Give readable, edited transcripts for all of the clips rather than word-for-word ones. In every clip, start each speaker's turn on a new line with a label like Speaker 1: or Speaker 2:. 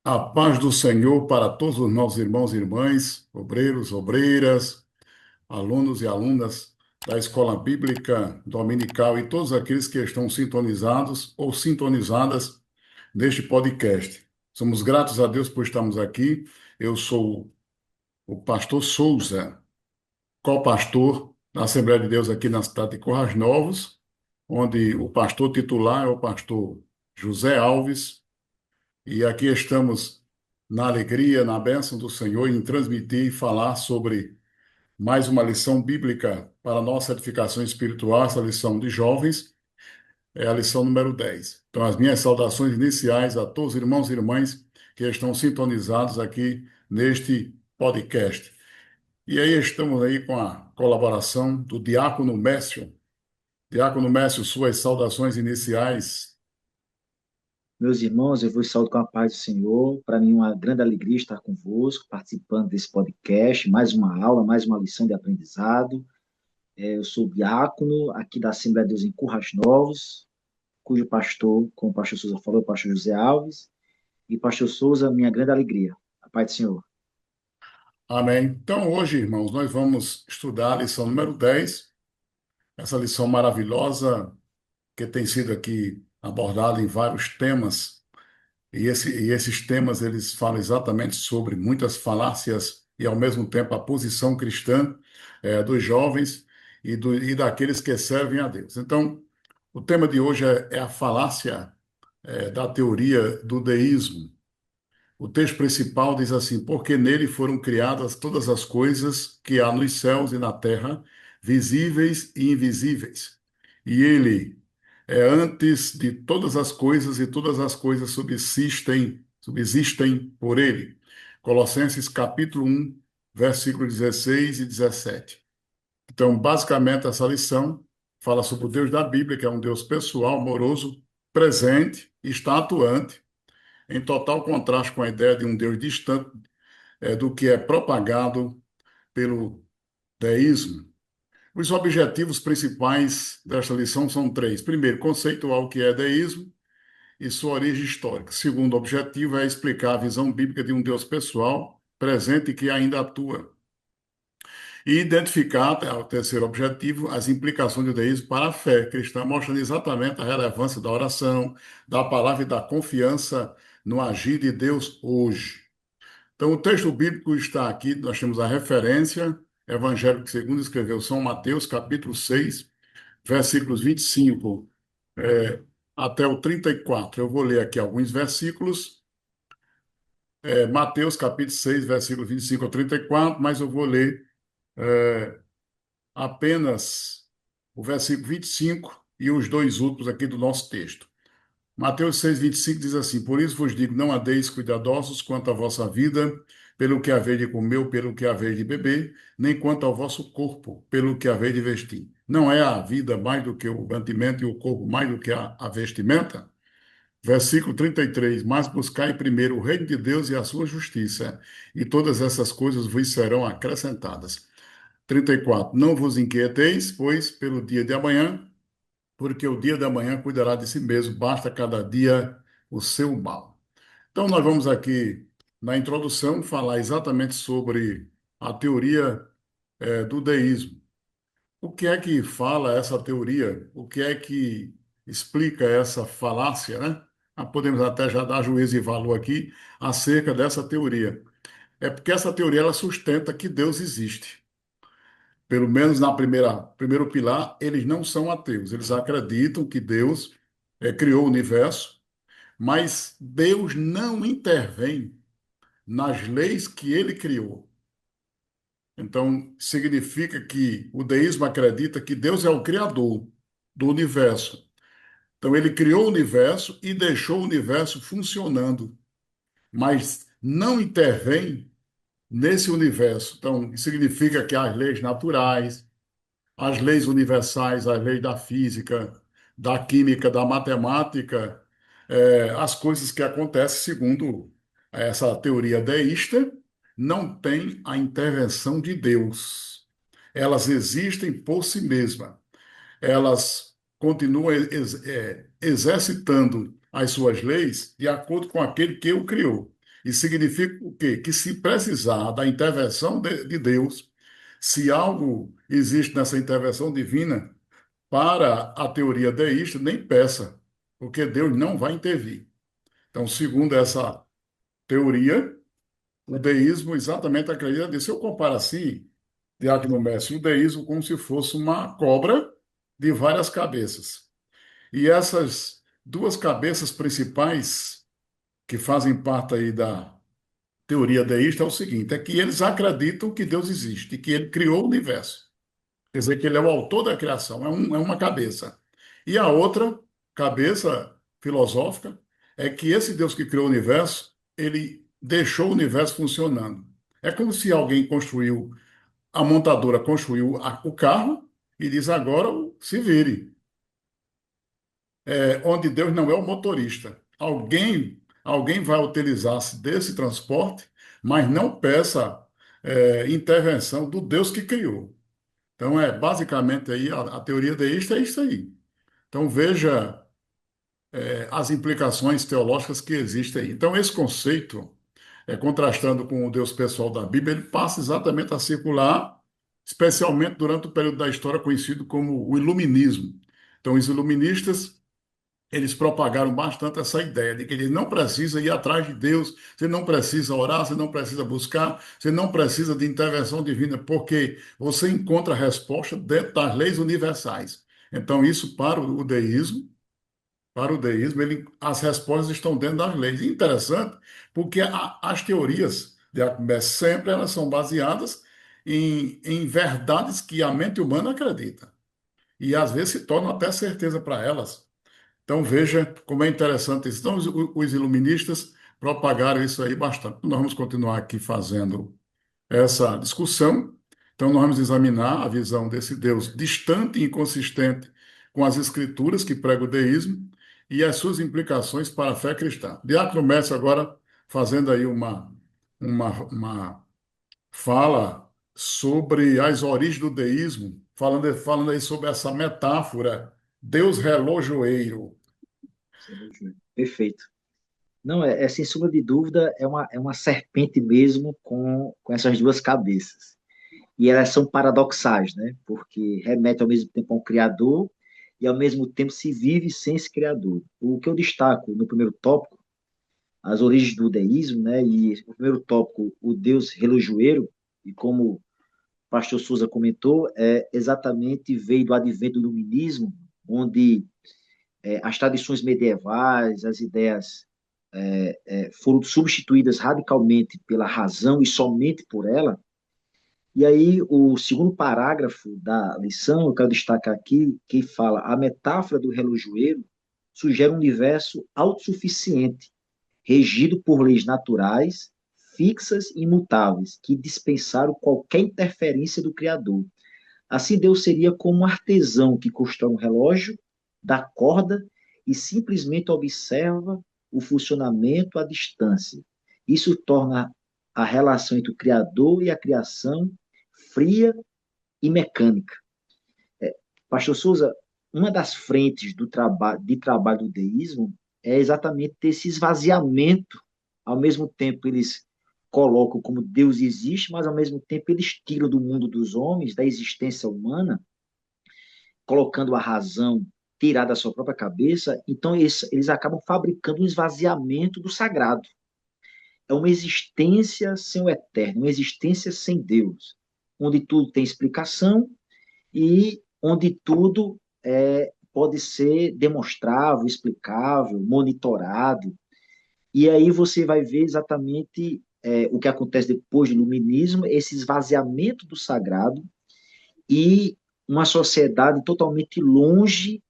Speaker 1: A paz do Senhor para todos os nossos irmãos e irmãs, obreiros, obreiras, alunos e alunas da Escola Bíblica Dominical e todos aqueles que estão sintonizados ou sintonizadas neste podcast. Somos gratos a Deus por estarmos aqui. Eu sou o pastor Souza, co-pastor da Assembleia de Deus aqui na cidade de Currais Novos, onde o pastor titular é o pastor José Alves. E aqui estamos na alegria, na bênção do Senhor, em transmitir e falar sobre mais uma lição bíblica para a nossa edificação espiritual, essa lição de jovens, é a lição número 10. Então, as minhas saudações iniciais a todos os irmãos e irmãs que estão sintonizados aqui neste podcast. E aí estamos aí com a colaboração do Diácono Mécio. Diácono Mécio, suas saudações iniciais.
Speaker 2: Meus irmãos, eu vos saúdo com a paz do Senhor. Para mim, é uma grande alegria estar convosco, participando desse podcast, mais uma aula, mais uma lição de aprendizado. Eu sou diácono aqui da Assembleia de Deus em Currais Novos, cujo pastor, como o pastor Souza falou, é o pastor José Alves. E pastor Souza, minha grande alegria. A paz do Senhor.
Speaker 1: Amém. Então, hoje, irmãos, nós vamos estudar a lição número 10. Essa lição maravilhosa que tem sido aqui abordada em vários temas, e esses temas eles falam exatamente sobre muitas falácias e, ao mesmo tempo, a posição cristã dos jovens e daqueles que servem a Deus. Então, o tema de hoje é a falácia da teoria do deísmo. O texto principal diz assim: porque nele foram criadas todas as coisas que há nos céus e na terra, visíveis e invisíveis. E ele é antes de todas as coisas e todas as coisas subsistem por ele. Colossenses capítulo 1, versículo 16 e 17. Então, basicamente, essa lição fala sobre o Deus da Bíblia, que é um Deus pessoal, amoroso, presente, está atuante em total contraste com a ideia de um Deus distante do que é propagado pelo deísmo. Os objetivos principais desta lição são três. Primeiro, conceituar o que é deísmo e sua origem histórica. Segundo objetivo é explicar a visão bíblica de um Deus pessoal, presente e que ainda atua. E identificar, o terceiro objetivo, as implicações do deísmo para a fé cristã, mostrando exatamente a relevância da oração, da palavra e da confiança no agir de Deus hoje. Então, o texto bíblico está aqui, nós temos a referência, Evangelho segundo escreveu São Mateus, capítulo 6, versículos 25 é, até o 34. Eu vou ler aqui alguns versículos, Mateus, capítulo 6, versículos 25 ao 34, mas eu vou ler é, apenas o versículo 25 e os dois últimos aqui do nosso texto. Mateus 6,25 diz assim: por isso vos digo, não andeis cuidadosos quanto à vossa vida, pelo que haver de comer ou pelo que haver de beber, nem quanto ao vosso corpo, pelo que haver de vestir. Não é a vida mais do que o mantimento e o corpo mais do que a vestimenta? Versículo 33: mas buscai primeiro o reino de Deus e a sua justiça, e todas essas coisas vos serão acrescentadas. 34: não vos inquieteis, pois, pelo dia de amanhã, porque o dia da manhã cuidará de si mesmo, basta cada dia o seu mal. Então, nós vamos aqui, na introdução, falar exatamente sobre a teoria do deísmo. O que é que fala essa teoria? O que é que explica essa falácia, né? Podemos até já dar juízo e valor aqui acerca dessa teoria. É porque essa teoria ela sustenta que Deus existe. Pelo menos na primeiro pilar, eles não são ateus. Eles acreditam que Deus criou o universo, mas Deus não intervém nas leis que ele criou. Então, significa que o deísmo acredita que Deus é o criador do universo. Então, ele criou o universo e deixou o universo funcionando, mas não intervém nesse universo. Então, significa que as leis naturais, as leis universais, as leis da física, da química, da matemática, as coisas que acontecem segundo essa teoria deísta, não tem a intervenção de Deus. Elas existem por si mesmas. Elas continuam exercitando as suas leis de acordo com aquele que o criou. E significa o quê? Que se precisar da intervenção de Deus, se algo existe nessa intervenção divina, para a teoria deísta, nem peça, porque Deus não vai intervir. Então, segundo essa teoria, o deísmo exatamente acredita nisso. Eu comparo assim, Diácono Messi, o deísmo como se fosse uma cobra de várias cabeças. E essas duas cabeças principais que fazem parte aí da teoria deísta é o seguinte, é que eles acreditam que Deus existe, que ele criou o universo. Quer dizer que ele é o autor da criação, é uma cabeça. E a outra cabeça filosófica é que esse Deus que criou o universo, ele deixou o universo funcionando. É como se alguém construiu, a montadora construiu o carro e diz agora se vire, onde Deus não é o motorista. Alguém vai utilizar-se desse transporte, mas não peça intervenção do Deus que criou. Então, basicamente aí a teoria deísta é isso aí. Então, veja as implicações teológicas que existem aí. Então, esse conceito, contrastando com o Deus pessoal da Bíblia, ele passa exatamente a circular, especialmente durante o período da história conhecido como o Iluminismo. Então, os iluministas eles propagaram bastante essa ideia de que ele não precisa ir atrás de Deus, você não precisa orar, você não precisa buscar, você não precisa de intervenção divina, porque você encontra a resposta dentro das leis universais. Então, isso para o deísmo, as respostas estão dentro das leis. E interessante, porque as teorias de Arquimedes sempre elas são baseadas em verdades que a mente humana acredita. E às vezes se tornam até certeza para elas. Então veja como é interessante isso. Então os iluministas propagaram isso aí bastante. Nós vamos continuar aqui fazendo essa discussão. Então nós vamos examinar a visão desse Deus distante e inconsistente com as escrituras que pregam o deísmo e as suas implicações para a fé cristã. Diácono Messi agora fazendo aí uma fala sobre as origens do deísmo, falando aí sobre essa metáfora Deus relojoeiro.
Speaker 2: Perfeito. Não, sem sombra de dúvida, é uma serpente mesmo com essas duas cabeças. E elas são paradoxais, né? Porque remete ao mesmo tempo a um Criador e ao mesmo tempo se vive sem esse Criador. O que eu destaco no primeiro tópico, as origens do deísmo, né? E o primeiro tópico, o Deus relojoeiro, e como o pastor Souza comentou, exatamente veio do advento do iluminismo, onde as tradições medievais, as ideias foram substituídas radicalmente pela razão e somente por ela. E aí, o segundo parágrafo da lição, eu quero destacar aqui, que fala: a metáfora do relojoeiro sugere um universo autossuficiente, regido por leis naturais, fixas e imutáveis, que dispensaram qualquer interferência do Criador. Assim, Deus seria como um artesão que constrói um relógio, dá corda e simplesmente observa o funcionamento à distância. Isso torna a relação entre o Criador e a criação fria e mecânica. Pastor Souza, uma das frentes de trabalho do deísmo é exatamente esse esvaziamento. Ao mesmo tempo, eles colocam como Deus existe, mas ao mesmo tempo eles tiram do mundo dos homens, da existência humana, colocando a razão tirada da sua própria cabeça. Então, eles acabam fabricando um esvaziamento do sagrado. É uma existência sem o eterno, uma existência sem Deus, onde tudo tem explicação e onde tudo pode ser demonstrável, explicável, monitorado. E aí você vai ver exatamente o que acontece depois do iluminismo, esse esvaziamento do sagrado e uma sociedade totalmente longe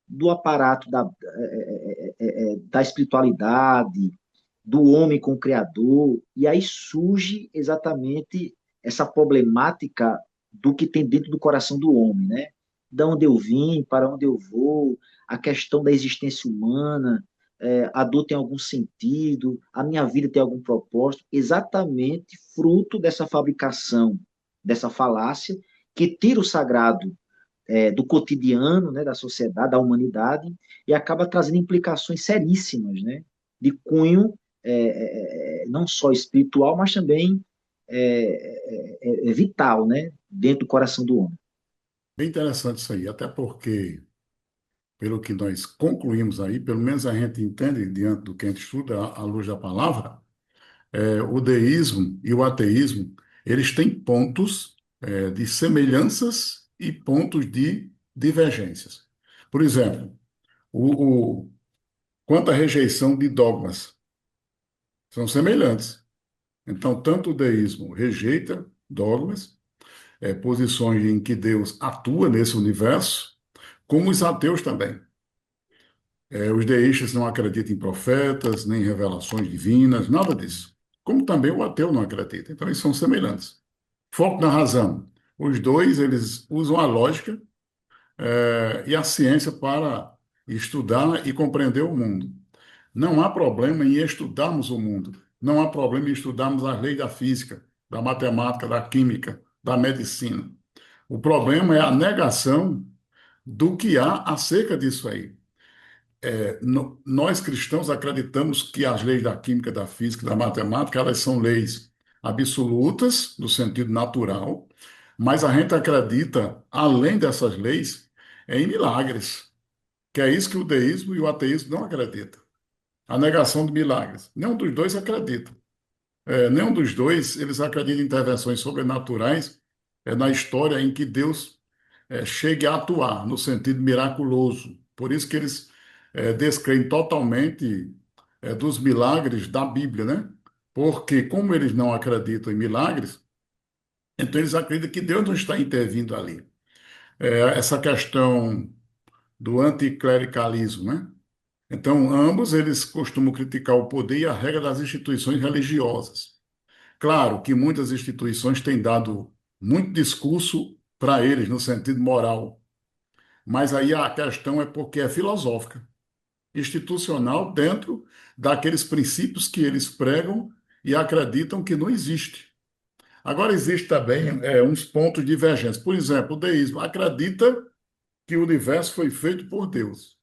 Speaker 2: do aparato da espiritualidade, do homem com o Criador, e aí surge exatamente essa problemática do que tem dentro do coração do homem, né? De onde eu vim, para onde eu vou, a questão da existência humana, a dor tem algum sentido, a minha vida tem algum propósito, exatamente fruto dessa fabricação, dessa falácia, que tira o sagrado do cotidiano, né, da sociedade, da humanidade, e acaba trazendo implicações seríssimas, né, de cunho não só espiritual, mas também vital, né? Dentro do coração do homem.
Speaker 1: Bem interessante isso aí, até porque, pelo que nós concluímos aí, pelo menos a gente entende, diante do que a gente estuda à luz da palavra, o deísmo e o ateísmo, eles têm pontos, de semelhanças e pontos de divergências. Por exemplo, o, o, quanto à rejeição de dogmas, são semelhantes. Então, tanto o deísmo rejeita dogmas, posições em que Deus atua nesse universo, como os ateus também. Os deístas não acreditam em profetas, nem em revelações divinas, nada disso. Como também o ateu não acredita. Então, eles são semelhantes. Foco na razão. Os dois, eles usam a lógica, e a ciência para estudar e compreender o mundo. Não há problema em estudarmos o mundo. Não há problema em estudarmos as leis da física, da matemática, da química, da medicina. O problema é a negação do que há acerca disso aí. Nós cristãos acreditamos que as leis da química, da física, da matemática, elas são leis absolutas, no sentido natural, mas a gente acredita, além dessas leis, em milagres, que é isso que o deísmo e o ateísmo não acreditam. A negação de milagres. Nenhum dos dois acredita. Nenhum dos dois, eles acreditam em intervenções sobrenaturais, na história em que Deus chegue a atuar no sentido miraculoso. Por isso que eles descreem totalmente dos milagres da Bíblia, né? Porque, como eles não acreditam em milagres, então eles acreditam que Deus não está intervindo ali. Essa questão do anticlericalismo, né? Então, ambos eles costumam criticar o poder e a regra das instituições religiosas. Claro que muitas instituições têm dado muito discurso para eles no sentido moral, mas aí a questão é porque é filosófica, institucional dentro daqueles princípios que eles pregam e acreditam que não existe. Agora existe também uns pontos divergentes. Por exemplo, o deísmo acredita que o universo foi feito por Deus,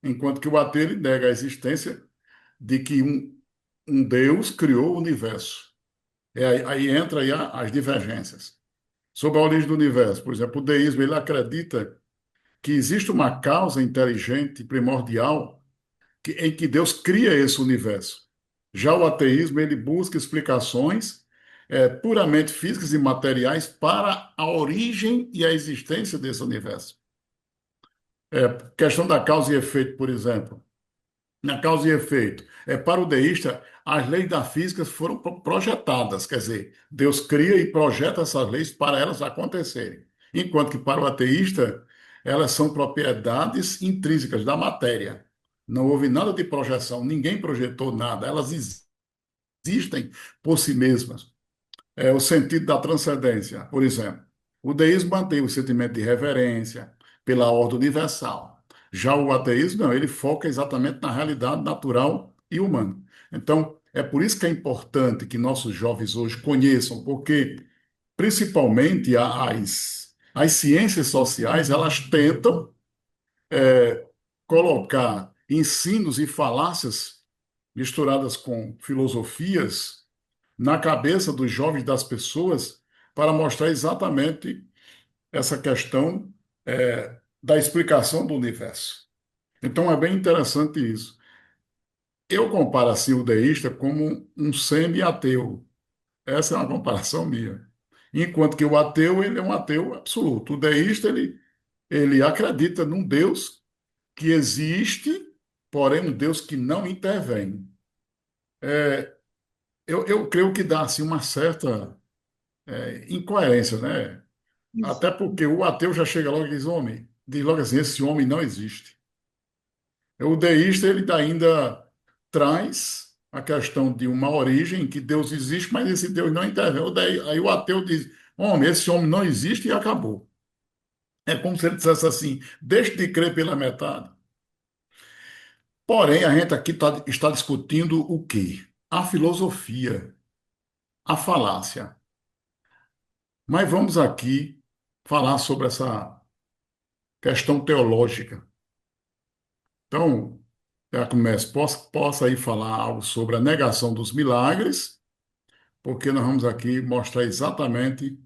Speaker 1: enquanto que o ateu ele nega a existência de que um Deus criou o universo. Aí entra aí as divergências. Sobre a origem do universo, por exemplo, o deísmo ele acredita que existe uma causa inteligente, primordial, em que Deus cria esse universo. Já o ateísmo, ele busca explicações puramente físicas e materiais para a origem e a existência desse universo. Questão da causa e efeito, por exemplo. Na causa e efeito. Para o deísta, as leis da física foram projetadas, quer dizer, Deus cria e projeta essas leis para elas acontecerem. Enquanto que para o ateísta, elas são propriedades intrínsecas da matéria. Não houve nada de projeção, ninguém projetou nada, elas existem por si mesmas. O sentido da transcendência, por exemplo. O deísmo mantém o sentimento de reverência pela ordem universal. Já o ateísmo, não, ele foca exatamente na realidade natural e humana. Então, é por isso que é importante que nossos jovens hoje conheçam, porque principalmente as ciências sociais, elas tentam colocar ensinos e falácias misturadas com filosofias na cabeça dos jovens das pessoas para mostrar exatamente essa questão da explicação do universo. Então é bem interessante isso. Eu comparo assim o deísta como um semi-ateu. Essa é uma comparação minha. Enquanto que o ateu, ele é um ateu absoluto. O deísta, ele acredita num Deus que existe, porém um Deus que não intervém. Eu creio que dá assim, uma certa incoerência, né? Até porque o ateu já chega logo e diz logo assim, esse homem não existe. O deísta, ele ainda traz a questão de uma origem, que Deus existe, mas esse Deus não intervém. Aí o ateu diz, homem, esse homem não existe e acabou. É como se ele dissesse assim, deixe de crer pela metade. Porém, a gente aqui está discutindo o quê? A filosofia, a falácia. Mas vamos aqui falar sobre essa questão teológica. Então, já começo, possa aí falar algo sobre a negação dos milagres, porque nós vamos aqui mostrar exatamente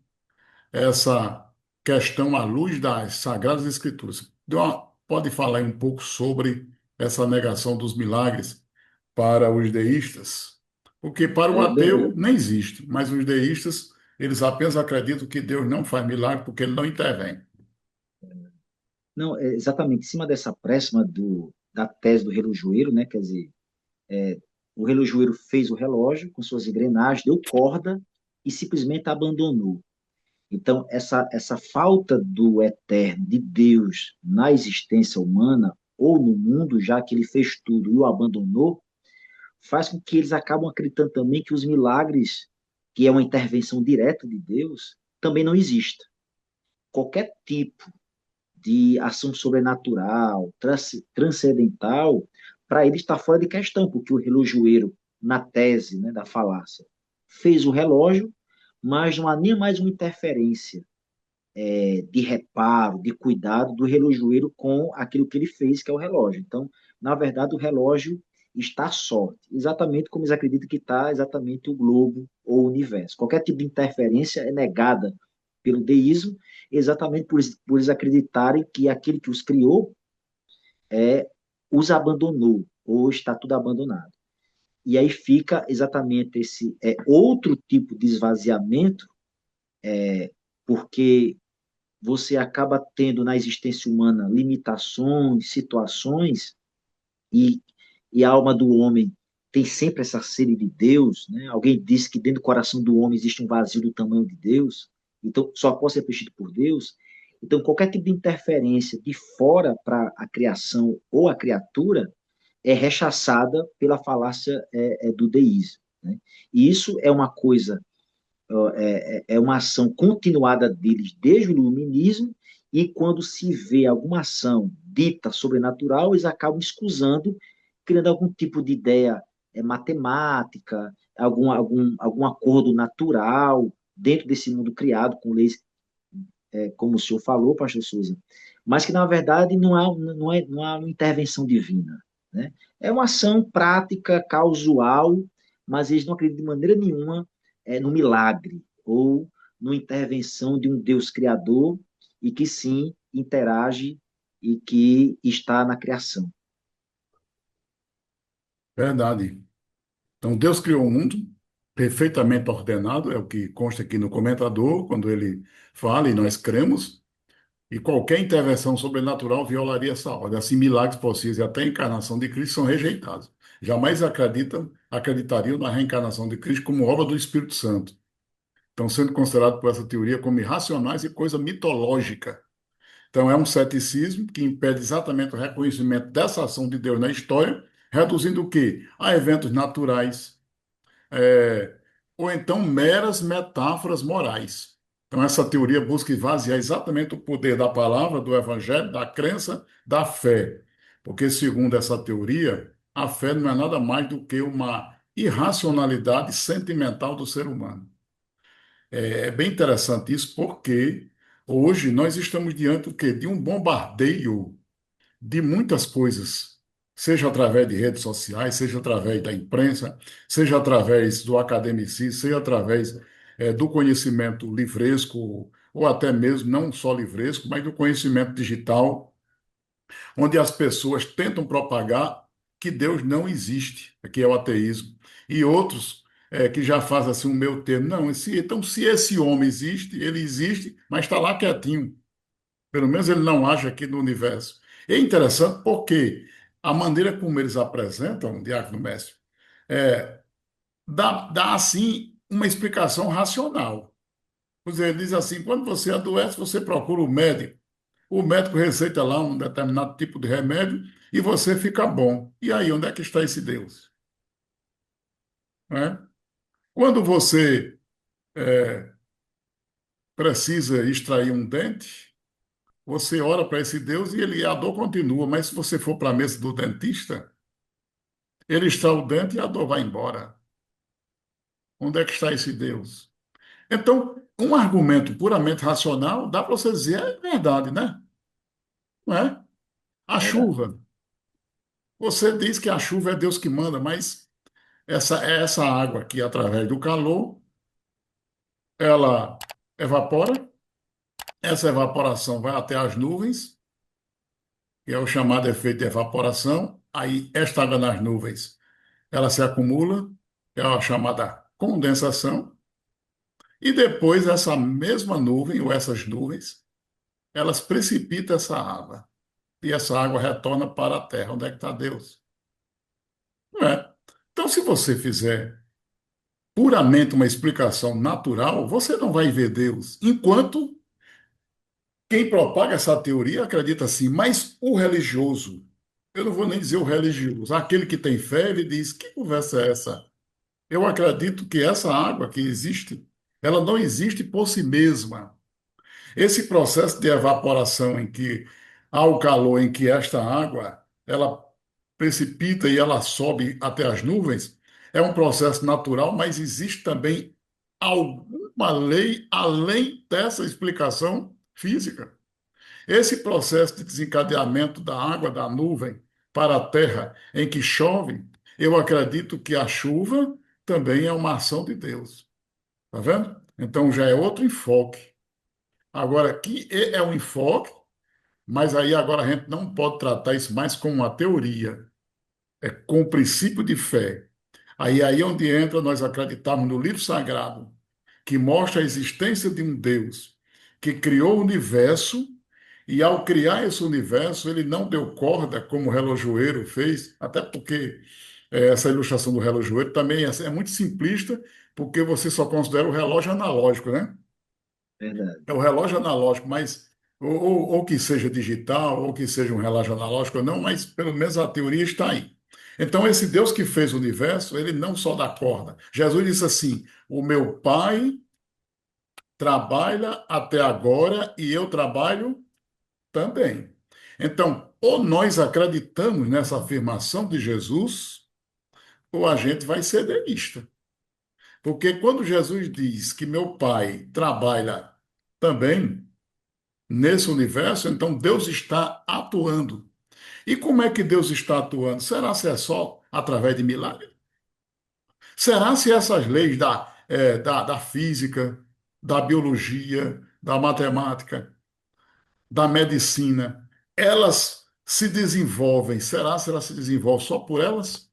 Speaker 1: essa questão à luz das Sagradas Escrituras. Pode falar aí um pouco sobre essa negação dos milagres para os deístas? Porque para o
Speaker 2: É,
Speaker 1: ateu nem existe, mas os deístas, eles apenas acreditam que Deus não faz milagre porque ele não intervém.
Speaker 2: não, é exatamente em cima dessa préssima da tese do relojoeiro, né? Quer dizer, o relojoeiro fez o relógio com suas engrenagens, deu corda e simplesmente abandonou. Então, essa falta do eterno, de Deus, na existência humana ou no mundo, já que ele fez tudo e o abandonou, faz com que eles acabam acreditando também que os milagres, que é uma intervenção direta de Deus, também não exista. Qualquer tipo de ação sobrenatural, transcendental, para ele está fora de questão, porque o relojoeiro, na tese, né, da falácia, fez o relógio, mas não há nem mais uma interferência de reparo, de cuidado do relojoeiro com aquilo que ele fez, que é o relógio. Então, na verdade, o relógio está à sorte, exatamente como eles acreditam que está exatamente o globo ou o universo. Qualquer tipo de interferência é negada pelo deísmo, exatamente por eles acreditarem que aquele que os criou os abandonou, ou está tudo abandonado. E aí fica exatamente esse outro tipo de esvaziamento, porque você acaba tendo na existência humana limitações, situações, e, e a alma do homem tem sempre essa sede de Deus, né? Alguém disse que dentro do coração do homem existe um vazio do tamanho de Deus, então só pode ser preenchido por Deus. Então, qualquer tipo de interferência de fora para a criação ou a criatura é rechaçada pela falácia do deísmo. Né? E isso é uma coisa é uma ação continuada deles desde o iluminismo, e quando se vê alguma ação dita sobrenatural, eles acabam escusando, criando algum tipo de ideia matemática, algum acordo natural dentro desse mundo criado com leis, como o senhor falou, pastor Souza, mas que, na verdade, não há uma intervenção divina. Né? É uma ação prática, causal, mas eles não acreditam de maneira nenhuma no milagre ou numa intervenção de um Deus criador e que sim interage e que está na criação.
Speaker 1: Verdade. Então, Deus criou o mundo perfeitamente ordenado, é o que consta aqui no comentador, quando ele fala, e nós cremos, e qualquer intervenção sobrenatural violaria essa ordem. Assim, milagres possíveis e até a encarnação de Cristo são rejeitados. Jamais acreditariam na reencarnação de Cristo como obra do Espírito Santo. Estão sendo considerados por essa teoria como irracionais e coisa mitológica. Então, é um ceticismo que impede exatamente o reconhecimento dessa ação de Deus na história, reduzindo o quê? A eventos naturais, é, ou então meras metáforas morais. Então, essa teoria busca esvaziar exatamente o poder da palavra, do evangelho, da crença, da fé. Porque, segundo essa teoria, a fé não é nada mais do que uma irracionalidade sentimental do ser humano. É bem interessante isso, porque hoje nós estamos diante do quê? De um bombardeio de muitas coisas, seja através de redes sociais, seja através da imprensa, seja através do academicismo, seja através do conhecimento livresco, ou até mesmo não só livresco, mas do conhecimento digital, onde as pessoas tentam propagar que Deus não existe, que é o ateísmo, e outros que já fazem assim o meu termo, não, então se esse homem existe, ele existe, mas está lá quietinho. Pelo menos ele não age aqui no universo. E é interessante porque a maneira como eles apresentam, Diácono Mestre, é, dá assim uma explicação racional. Quer dizer, ele diz assim: quando você adoece, você procura o médico receita lá um determinado tipo de remédio e você fica bom. E aí, onde é que está esse Deus? Né? Quando você precisa extrair um dente, você ora para esse Deus e a dor continua, mas se você for para a mesa do dentista, ele está o dente e a dor vai embora. Onde é que está esse Deus? Então, um argumento puramente racional, dá para você dizer, é verdade, né? Não é? A
Speaker 2: É verdade.
Speaker 1: chuva. Você diz que a chuva é Deus que manda, mas essa água aqui, através do calor, ela evapora, essa evaporação vai até as nuvens, que é o chamado efeito de evaporação. Aí, esta água nas nuvens, ela se acumula, é a chamada condensação, e depois essa mesma nuvem, ou essas nuvens, elas precipitam essa água, e essa água retorna para a terra. Onde é que está Deus? Não é? Então, se você fizer puramente uma explicação natural, você não vai ver Deus. Enquanto quem propaga essa teoria acredita assim, mas o religioso, eu não vou nem dizer o religioso, aquele que tem fé, ele diz: que conversa é essa? Eu acredito que essa água que existe, ela não existe por si mesma. Esse processo de evaporação em que há o calor, em que esta água, ela precipita e ela sobe até as nuvens, é um processo natural, mas existe também alguma lei além dessa explicação física. Esse processo de desencadeamento da água da nuvem para a terra em que chove, eu acredito que a chuva também é uma ação de Deus. Tá vendo? Então já é outro enfoque. Agora, aqui é um enfoque, mas aí agora a gente não pode tratar isso mais como uma teoria, é com o princípio de fé. Aí é onde entra nós acreditarmos no livro sagrado, que mostra a existência de um Deus que criou o universo e ao criar esse universo, ele não deu corda como o relojoeiro fez, até porque essa ilustração do relojoeiro também é muito simplista, porque você só considera o relógio analógico, né?
Speaker 2: Verdade.
Speaker 1: É o relógio analógico, mas ou que seja digital, ou que seja um relógio analógico ou não, mas pelo menos a teoria está aí. Então, esse Deus que fez o universo, ele não só dá corda. Jesus disse assim: o meu Pai trabalha até agora e eu trabalho também. Então, ou nós acreditamos nessa afirmação de Jesus, ou a gente vai ser deísta. Porque quando Jesus diz que meu Pai trabalha também, nesse universo, então Deus está atuando. E como é que Deus está atuando? Será se é só através de milagres? Será se essas leis da física, da biologia, da matemática, da medicina, elas se desenvolvem? Será se elas se desenvolvem só por elas?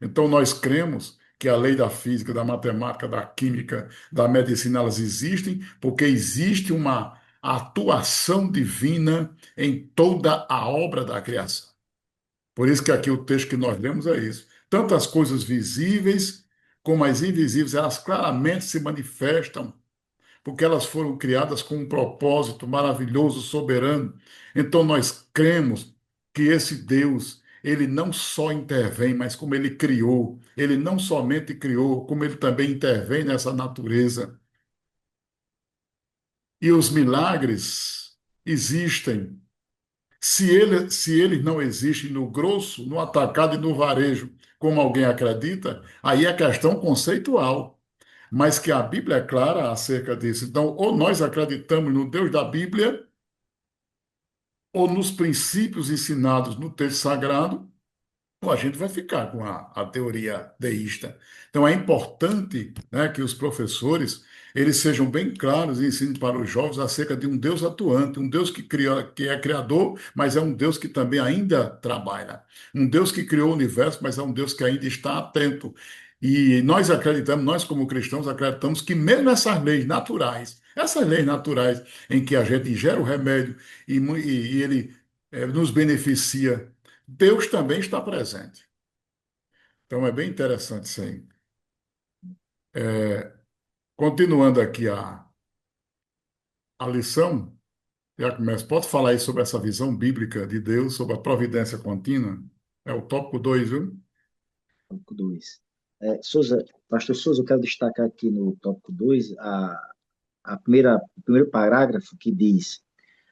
Speaker 1: Então, nós cremos que a lei da física, da matemática, da química, da medicina, elas existem porque existe uma atuação divina em toda a obra da criação. Por isso que aqui o texto que nós lemos é isso. Tanto as coisas visíveis como as invisíveis, elas claramente se manifestam porque elas foram criadas com um propósito maravilhoso, soberano. Então nós cremos que esse Deus, ele não só intervém, mas como ele criou, ele não somente criou, como ele também intervém nessa natureza. E os milagres existem. Se eles não existem no grosso, no atacado e no varejo, como alguém acredita, aí é questão conceitual. Mas que a Bíblia é clara acerca disso. Então, ou nós acreditamos no Deus da Bíblia, ou nos princípios ensinados no texto sagrado, ou a gente vai ficar com a teoria deísta. Então, é importante, né, que os professores eles sejam bem claros e ensinem para os jovens acerca de um Deus atuante, um Deus que cria, que é criador, mas é um Deus que também ainda trabalha. Um Deus que criou o universo, mas é um Deus que ainda está atento. E nós acreditamos, nós como cristãos acreditamos que mesmo essas leis naturais em que a gente ingere o remédio e ele nos beneficia, Deus também está presente. Então é bem interessante isso aí. Continuando aqui a lição, já começa. Pode falar aí sobre essa visão bíblica de Deus, sobre a providência contínua? É o tópico 2, viu?
Speaker 2: Tópico 2. Souza, Pastor Souza, eu quero destacar aqui no tópico 2 o primeiro parágrafo que diz: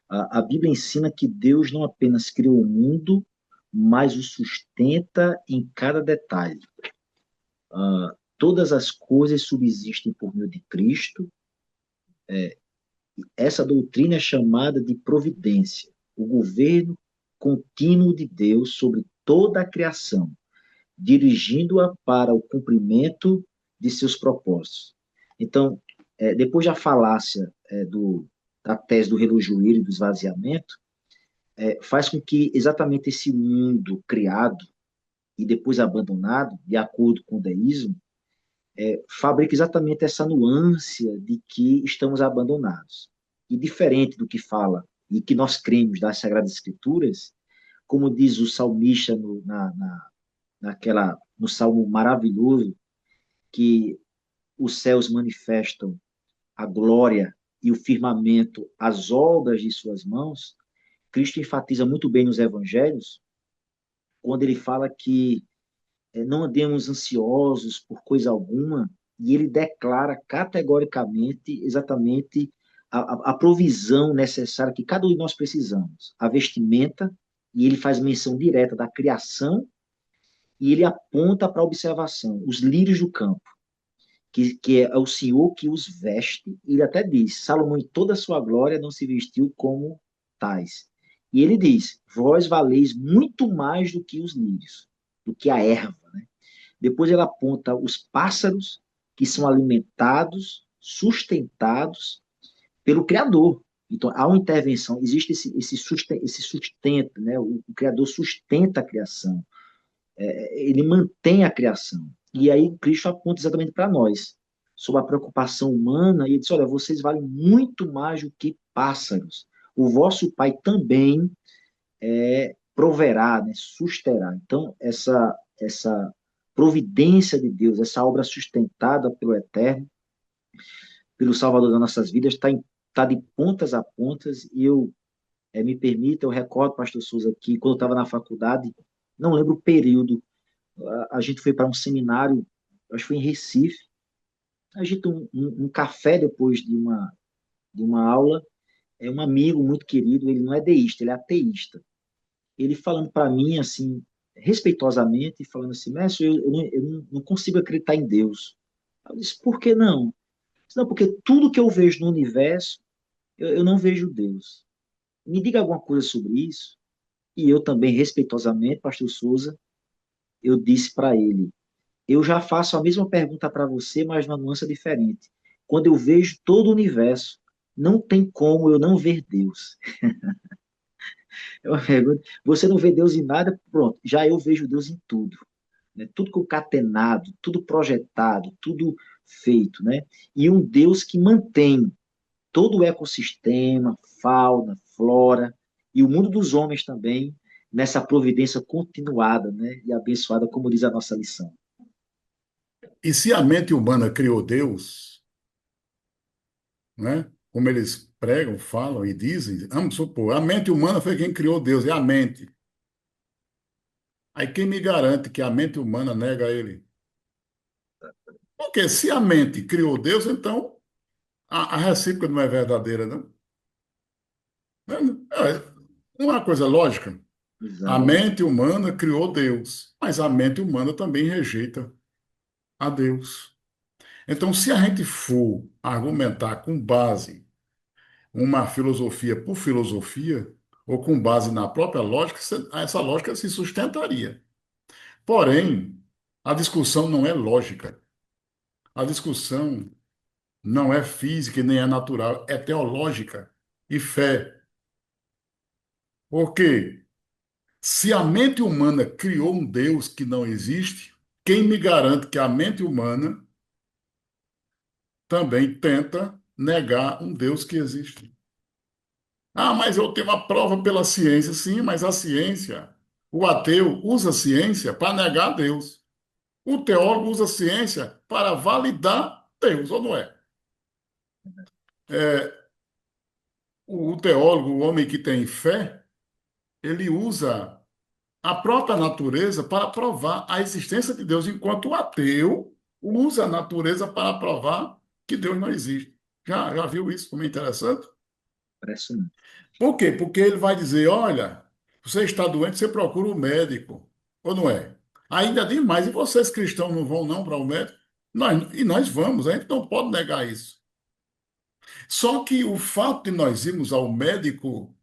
Speaker 2: a Bíblia ensina que Deus não apenas criou o mundo, mas o sustenta em cada detalhe. Todas as coisas subsistem por meio de Cristo. Essa doutrina é chamada de providência, o governo contínuo de Deus sobre toda a criação, dirigindo-a para o cumprimento de seus propósitos. Então, depois da falácia da tese do relojoeiro e do esvaziamento, faz com que exatamente esse mundo criado e depois abandonado, de acordo com o deísmo, fabrica exatamente essa nuance de que estamos abandonados. E diferente do que fala e que nós cremos das Sagradas Escrituras, como diz o salmista no salmo maravilhoso, que os céus manifestam a glória e o firmamento, as obras de suas mãos, Cristo enfatiza muito bem nos evangelhos, quando ele fala que não andemos ansiosos por coisa alguma, e ele declara categoricamente exatamente a provisão necessária que cada um de nós precisamos, a vestimenta, e ele faz menção direta da criação, e ele aponta para a observação, os lírios do campo, que é o Senhor que os veste, ele até diz, Salomão em toda a sua glória não se vestiu como tais. E ele diz, vós valeis muito mais do que os lírios, do que a erva, né? Depois ele aponta os pássaros que são alimentados, sustentados pelo Criador. Então, há uma intervenção, existe esse sustento, né? O Criador sustenta a criação, ele mantém a criação. E aí Cristo aponta exatamente para nós, sobre a preocupação humana, e ele diz, olha, vocês valem muito mais do que pássaros. O vosso Pai também proverá, né, susterá. Então, essa providência de Deus, essa obra sustentada pelo Eterno, pelo Salvador das nossas vidas, tá de pontas a pontas, e me permita, eu recordo, pastor Souza, que quando eu estava na faculdade, não lembro o período, a gente foi para um seminário, acho que foi em Recife, a gente um café depois de uma aula, um amigo muito querido, ele não é deísta, ele é ateísta. Ele falando para mim, assim, respeitosamente, falando assim, mestre, eu não consigo acreditar em Deus. Eu disse, por que não? Disse, não, porque tudo que eu vejo no universo, eu não vejo Deus. Me diga alguma coisa sobre isso. E eu também, respeitosamente, pastor Souza, eu disse para ele, eu já faço a mesma pergunta para você, mas numa nuance diferente. Quando eu vejo todo o universo, não tem como eu não ver Deus. É uma pergunta. Você não vê Deus em nada, pronto. Já eu vejo Deus em tudo. Né? Tudo concatenado, tudo projetado, tudo feito. Né? E um Deus que mantém todo o ecossistema, fauna, flora, e o mundo dos homens também, nessa providência continuada, né? E abençoada, como diz a nossa lição.
Speaker 1: E se a mente humana criou Deus, né? Como eles pregam, falam e dizem, vamos supor, a mente humana foi quem criou Deus, é a mente. Aí quem me garante que a mente humana nega ele? Porque se a mente criou Deus, então a recíproca não é verdadeira, não? É uma coisa lógica. A
Speaker 2: Exato.
Speaker 1: mente humana criou Deus, mas a mente humana também rejeita a Deus. Então, se a gente for argumentar com base uma filosofia por filosofia, ou com base na própria lógica, essa lógica se sustentaria. Porém, a discussão não é lógica. A discussão não é física e nem é natural, é teológica e fé. Porque se a mente humana criou um Deus que não existe, quem me garante que a mente humana também tenta negar um Deus que existe? Ah, mas eu tenho uma prova pela ciência. Sim, mas a ciência, o ateu usa a ciência para negar Deus. O teólogo usa a ciência para validar Deus, ou não é? É, o teólogo, o homem que tem fé, ele usa a própria natureza para provar a existência de Deus, enquanto o ateu usa a natureza para provar que Deus não existe. Já viu isso como é interessante?
Speaker 2: Impressionante.
Speaker 1: Por quê? Porque ele vai dizer: olha, você está doente, você procura o médico, ou não é? Ainda diz mais, e vocês cristãos não vão não para o médico? E nós vamos, a gente não pode negar isso. Só que o fato de nós irmos ao médico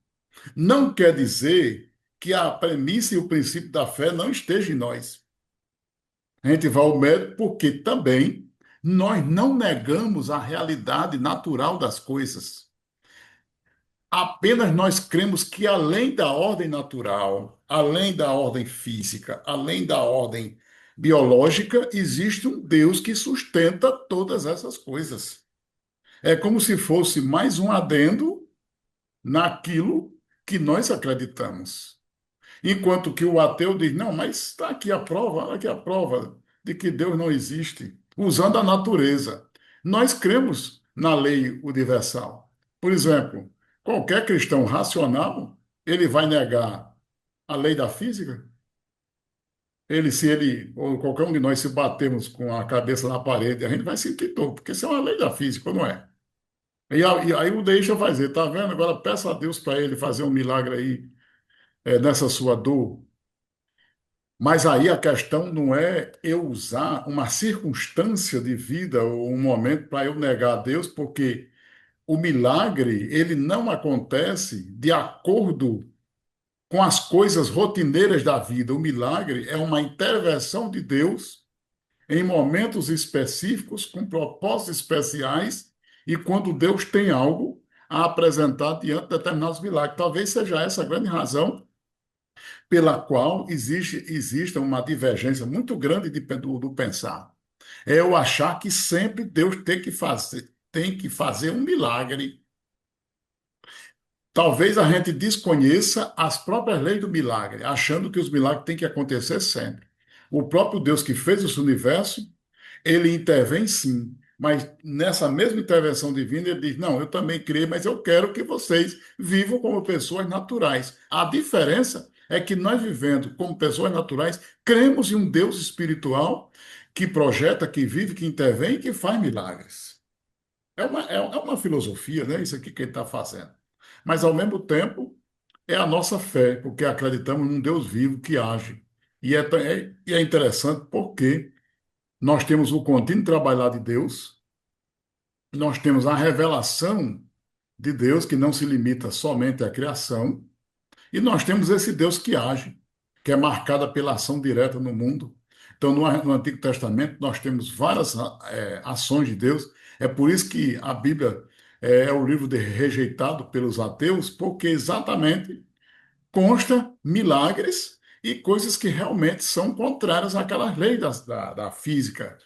Speaker 1: não quer dizer que a premissa e o princípio da fé não esteja em nós. A gente vai ao médico porque também nós não negamos a realidade natural das coisas. Apenas nós cremos que além da ordem natural, além da ordem física, além da ordem biológica, existe um Deus que sustenta todas essas coisas. É como se fosse mais um adendo naquilo que nós acreditamos. Enquanto que o ateu diz: não, mas está aqui a prova, olha aqui a prova de que Deus não existe, usando a natureza. Nós cremos na lei universal. Por exemplo, qualquer cristão racional, ele vai negar a lei da física? Se ele, ou qualquer um de nós, se batermos com a cabeça na parede, a gente vai sentir dor, porque isso é uma lei da física, não é? E aí o deixa fazer, tá vendo? Agora peça a Deus para ele fazer um milagre aí, nessa sua dor. Mas aí a questão não é eu usar uma circunstância de vida ou um momento para eu negar a Deus, porque o milagre, ele não acontece de acordo com as coisas rotineiras da vida. O milagre é uma intervenção de Deus em momentos específicos, com propósitos especiais, e quando Deus tem algo a apresentar diante de determinados milagres. Talvez seja essa a grande razão pela qual existe uma divergência muito grande do pensar. É eu achar que sempre Deus tem que fazer um milagre. Talvez a gente desconheça as próprias leis do milagre, achando que os milagres têm que acontecer sempre. O próprio Deus que fez esse universo, ele intervém sim, mas nessa mesma intervenção divina, ele diz: não, eu também criei, mas eu quero que vocês vivam como pessoas naturais. A diferença é que nós, vivendo como pessoas naturais, cremos em um Deus espiritual que projeta, que vive, que intervém e que faz milagres. É uma filosofia, né? Isso aqui que ele está fazendo. Mas, ao mesmo tempo, é a nossa fé, porque acreditamos num Deus vivo que age. E é interessante porque nós temos o contínuo trabalhar de Deus, nós temos a revelação de Deus, que não se limita somente à criação, e nós temos esse Deus que age, que é marcada pela ação direta no mundo. Então, no Antigo Testamento, nós temos várias ações de Deus. É por isso que a Bíblia é o livro rejeitado pelos ateus, porque exatamente consta milagres e coisas que realmente são contrárias àquelas leis da física,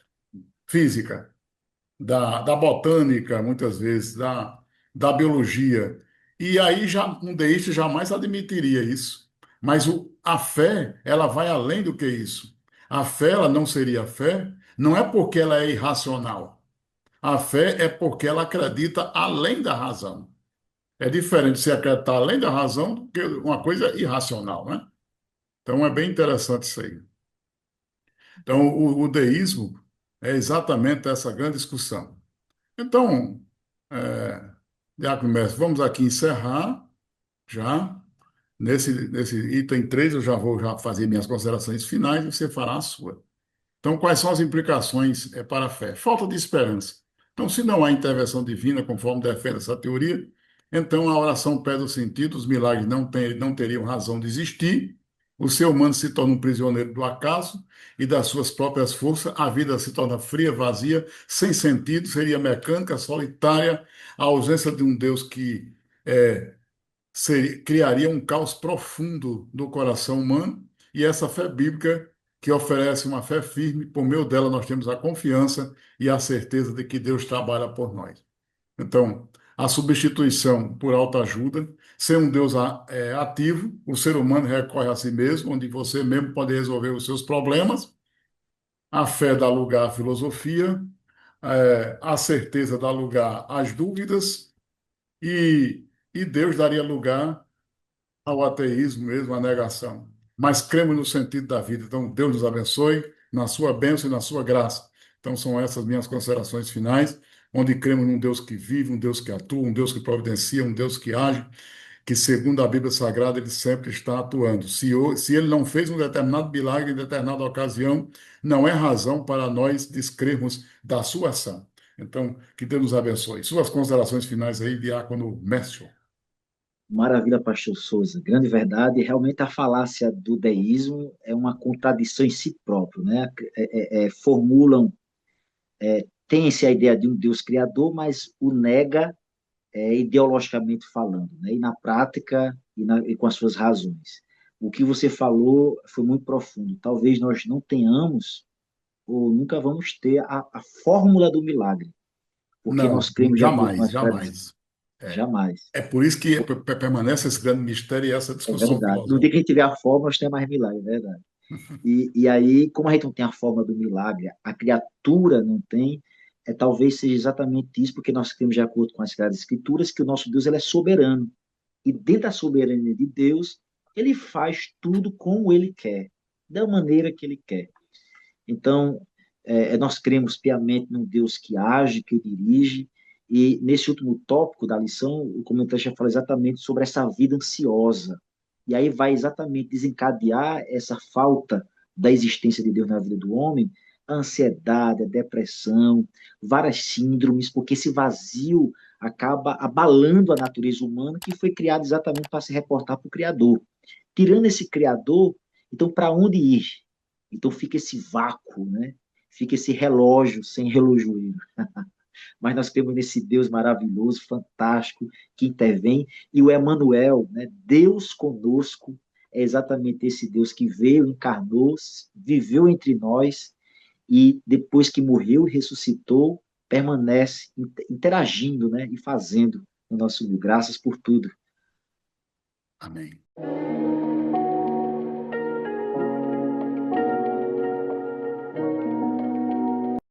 Speaker 1: da botânica, muitas vezes, da biologia. E aí já um deísta jamais admitiria isso. Mas a fé, ela vai além do que isso. A fé, ela não seria fé, não é porque ela é irracional. A fé é porque ela acredita além da razão. É diferente se acreditar além da razão do que uma coisa irracional, né? Então é bem interessante isso aí. Então o deísmo é exatamente essa grande discussão. Então, Diácono Mestre, vamos aqui encerrar já. Nesse item 3 eu já vou já fazer minhas considerações finais e você fará a sua. Então, quais são as implicações para a fé? Falta de esperança. Então, se não há intervenção divina, conforme defende essa teoria, então a oração perde o sentido, os milagres não teriam razão de existir, o ser humano se torna um prisioneiro do acaso e das suas próprias forças, a vida se torna fria, vazia, sem sentido, seria mecânica, solitária, a ausência de um Deus que criaria um caos profundo no coração humano, e essa fé bíblica que oferece uma fé firme, por meio dela nós temos a confiança e a certeza de que Deus trabalha por nós. Então, a substituição por autoajuda, ser um Deus ativo, o ser humano recorre a si mesmo, onde você mesmo pode resolver os seus problemas, a fé dá lugar à filosofia, a certeza dá lugar às dúvidas, e Deus daria lugar ao ateísmo mesmo, à negação. Mas cremos no sentido da vida. Então, Deus nos abençoe na sua bênção e na sua graça. Então, são essas minhas considerações finais, onde cremos num Deus que vive, um Deus que atua, um Deus que providencia, um Deus que age, que, segundo a Bíblia Sagrada, ele sempre está atuando. Se ele não fez um determinado milagre em determinada ocasião, não é razão para nós descrermos da sua ação. Então, que Deus nos abençoe. Suas considerações finais aí, Diácono Mércio.
Speaker 2: Maravilha, pastor Souza. Grande verdade. Realmente a falácia do deísmo é uma contradição em si próprio, né? Formulam, tem-se a ideia de um Deus criador, mas o nega ideologicamente falando, né? E na prática e com as suas razões. O que você falou foi muito profundo. Talvez nós não tenhamos ou nunca vamos ter a fórmula do milagre, porque
Speaker 1: Não,
Speaker 2: nós cremos de acordo com
Speaker 1: jamais,
Speaker 2: as tradições.
Speaker 1: jamais. É,
Speaker 2: Jamais.
Speaker 1: é por isso que permanece esse grande mistério e essa
Speaker 2: É
Speaker 1: discussão
Speaker 2: verdade. No dia
Speaker 1: filosófica.
Speaker 2: que a gente tiver a fórmula, nós temos mais milagre, é verdade. E aí, como a gente não tem a forma do milagre, a criatura não tem, talvez seja exatamente isso, porque nós temos de acordo com as Sagradas Escrituras que o nosso Deus ele é soberano. E dentro da soberania de Deus, ele faz tudo como ele quer, da maneira que ele quer. Então, nós cremos piamente num Deus que age, que dirige, e nesse último tópico da lição, o comentarista fala exatamente sobre essa vida ansiosa. E aí vai exatamente desencadear essa falta da existência de Deus na vida do homem, a ansiedade, a depressão, várias síndromes, porque esse vazio acaba abalando a natureza humana que foi criada exatamente para se reportar para o Criador. Tirando esse Criador, então para onde ir? Então fica esse vácuo, né? Fica esse relógio sem relojoeiro. Mas nós temos esse Deus maravilhoso, fantástico, que intervém, e o Emanuel, né? Deus conosco, é exatamente esse Deus que veio, encarnou, viveu entre nós e depois que morreu e ressuscitou, permanece interagindo, né? E fazendo no nosso meio. Graças por tudo.
Speaker 1: Amém.